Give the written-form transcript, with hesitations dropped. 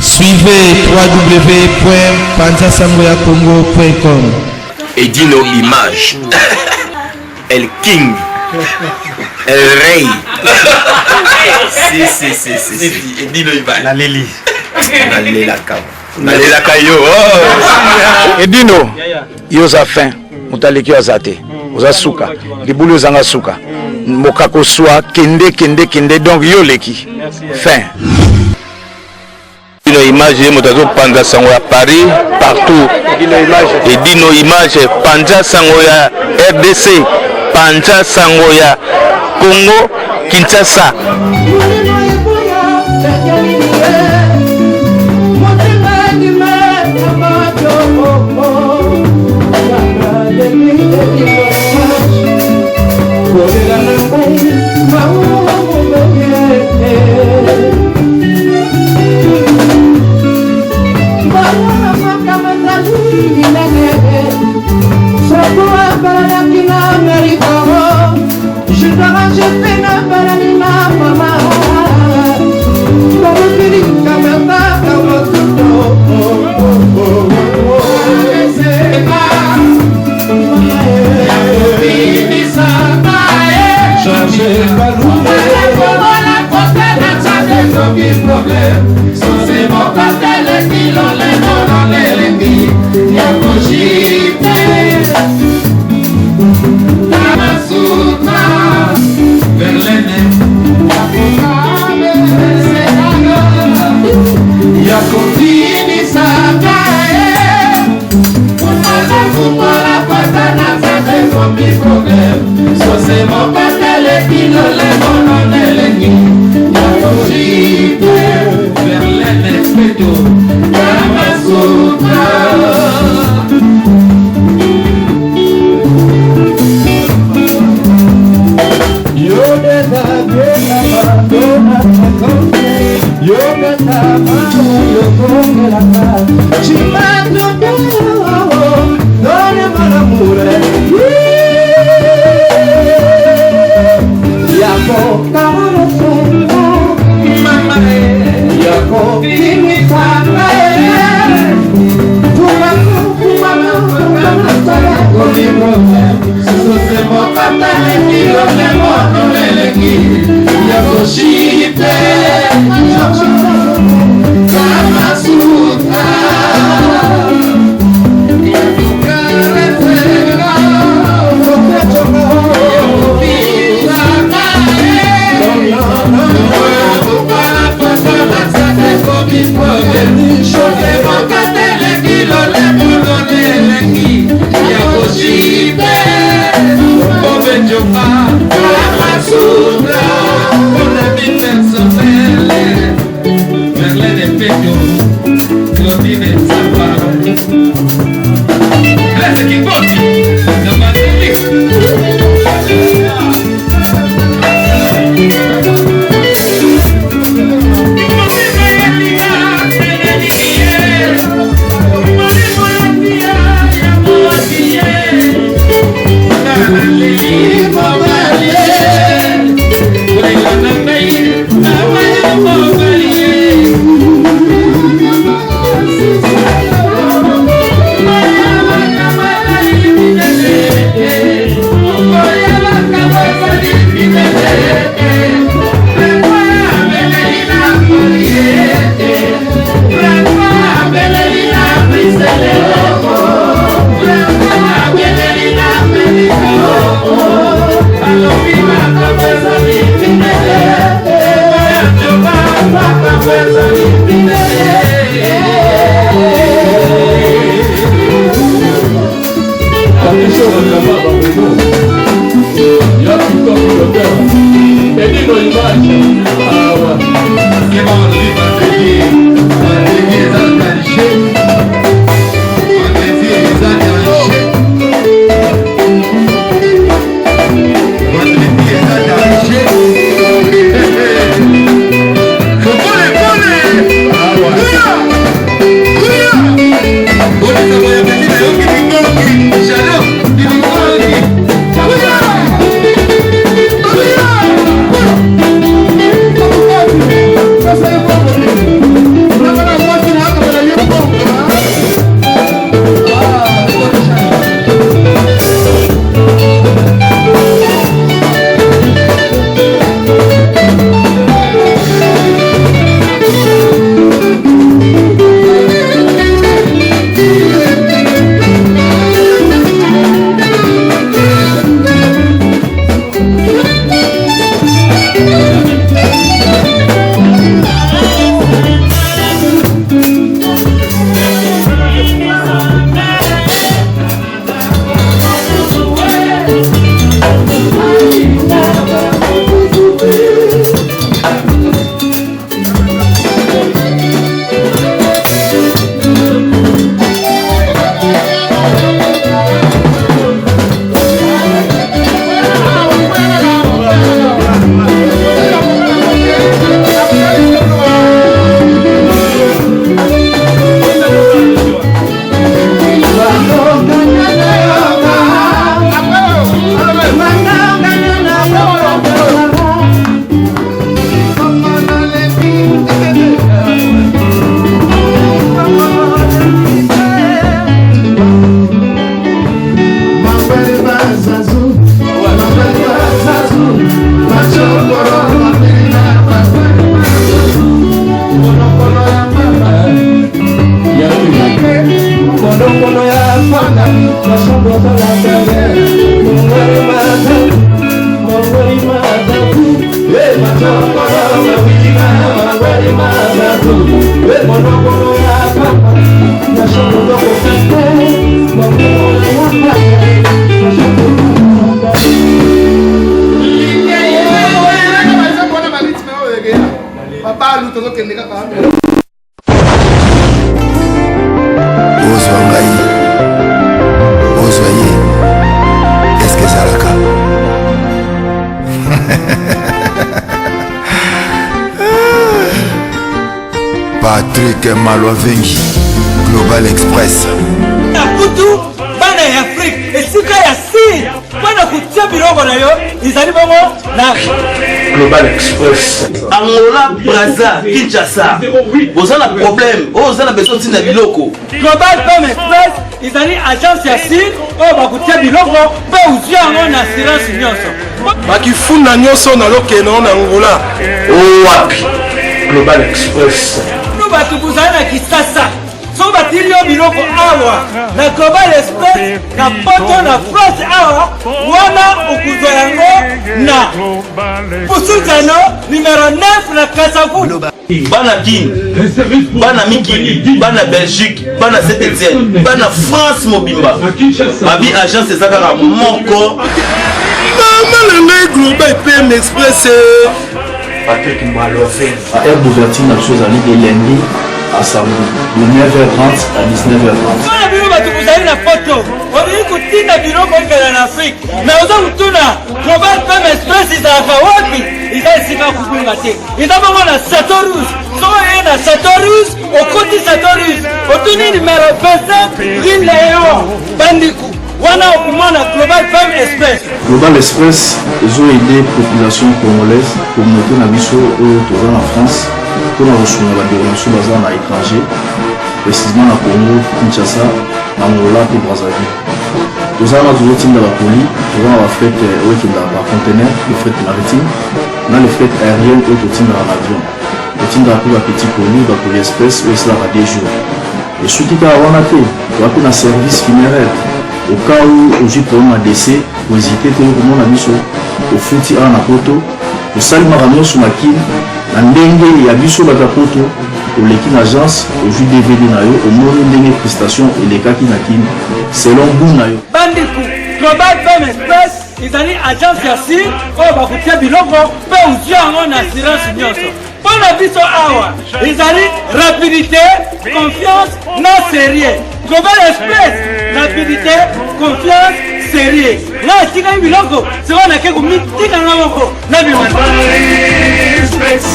Suivez www.panzasangoyacongo.com. Et dit nos images. El King. El Rey. Si. Et dit nos images. La Lili. La Lela Kayo. Et dit nous. Yosa fin. Mutaleki azate. Oza suka. Libulu zanga suka. Mokako soa. Kende. Donc yoleki. Fin. Nos images, Motazo Panza Sangoya Paris, partout. Et dit nos images, Panza Sangoya RDC, Panza Sangoya Congo, Kinshasa. Qu'est-ce que ça la Patrick Malovengi, Global Express. Nakutu bana ya Afrique esika ya si bana kutia biloko na yo izali bongo na Global Express. Angola, Brazza, Kinshasa. Vous avez un problème. Vous avez besoin de biloko. Global Femme Express izali agence ya si oyo bakutia biloko pe uzwi yango na assurance nyonso bakifunda nyonso na lokeno na Angola. Wapi Global Express. bato bozali na Kisasa so batili yo biloko awa na Global Express na poto na France awa wana okuzwa yango na Busutano numero 9 na Kasavu. Bana Guinée, Bana Mikili, Bana Belgique, Bana Saint-Etienne, Bana France Mobimba. Ma vie agence c'est ça à Moko. Maman le Global PM Express. Patrick Malovengi. À air d'ouverture, la chose allait de lundi à samedi, de 9h30 à 19h30. Voilà, bino bato bozali na poto. Olingi kutinda biloko okela na Afrique. Mais oza kutuna Global Femme Express ezalaka wapi? Eza esika kubunga te. Eza bongo na Satorus. Soko ye na Satorus, okoti Satorus. Otuni numéro 25, Rue Léon, Bandiku. Wana okumana Global Femme Express. Global Express, ils ont aidé la population congolaise, communauté na biso autour en France, pour la reçu la déronation basée à l'étranger, précisément na Congo, Kinshasa, Angola et Brazzaville. Nous avons toujours team de la police, nous avons la fret par conteneur, le fret maritime, on a le fret aérien et le team de l'avion. Le team de la petit colis, la police express, où cela va des jours. Et ce qui est à Wanate, on a un service funéraire. Au cas où j'ai pour un décès, vous hésitez que vous avez mis au fouti à la poto, au salle maramio sur ma kin, la ndenge ya biso la poto, au l'équipe agence, au jus DVD nayo, au monde ndenge prestation et les kaki na kin, selon vous nayo. Bandiku, Global Femme Express, ils allaient agence ya si, oyo bakutia biloko, pe uzwi yango na assurance nyonso. Pona biso awa, ils allaient rapidité, confiance, non sérieux. Global Express, rapidité, confiance, sérieux. Là, si vous avez un c'est on a quelque chose de Global Express,